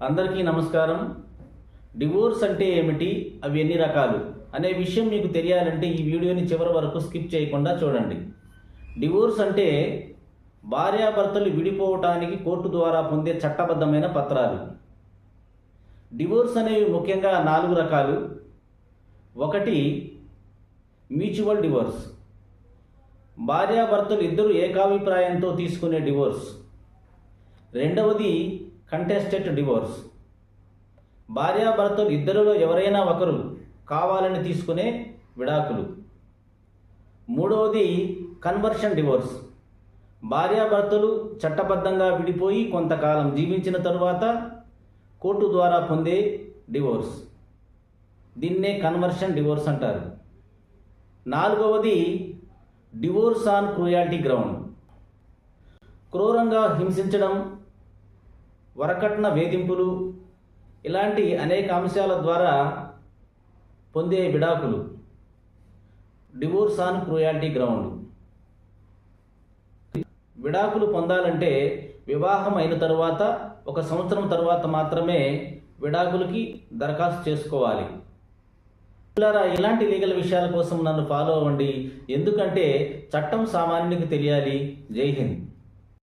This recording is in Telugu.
అందరికీ నమస్కారం. డివోర్స్ అంటే ఏమిటి, అవి ఎన్ని రకాలు అనే విషయం మీకు తెలియాలంటే ఈ వీడియోని చివరి వరకు స్కిప్ చేయకుండా చూడండి. డివోర్స్ అంటే భార్యాభర్తలు విడిపోవటానికి కోర్టు ద్వారా పొందే చట్టబద్ధమైన పత్రాలు. డివోర్స్ అనేవి ముఖ్యంగా 4 రకాలు. ఒకటి మ్యూచువల్ డివోర్స్, భార్యాభర్తలు ఇద్దరు ఏకాభిప్రాయంతో తీసుకునే డివోర్స్. రెండవది కంటెస్టెడ్ డివోర్స్, భార్యాభర్తలు ఇద్దరిలో ఎవరైనా ఒకరు కావాలని తీసుకునే విడాకులు. మూడవది కన్వర్షన్ డివోర్స్, భార్యాభర్తలు చట్టబద్ధంగా విడిపోయి కొంతకాలం జీవించిన తరువాత కోర్టు ద్వారా పొందే డివోర్స్. దీన్నే కన్వర్షన్ డివోర్స్ అంటారు. నాలుగవది డివోర్స్ ఆన్ క్రూయాలిటీ గ్రౌండ్, క్రూరంగా హింసించడం, వరకట్న వేధింపులు, ఇలాంటి అనేక అంశాల ద్వారా పొందే విడాకులు. Divorce on cruelty ground. విడాకులు పొందాలంటే వివాహం అయిన తరువాత 1 సంవత్సరం తరువాత మాత్రమే విడాకులకి దరఖాస్తు చేసుకోవాలి. ఇలాంటి లీగల్ విషయాల కోసం నన్ను ఫాలో అవ్వండి, ఎందుకంటే చట్టం సామాన్యునికి తెలియాలి. జై హింద్.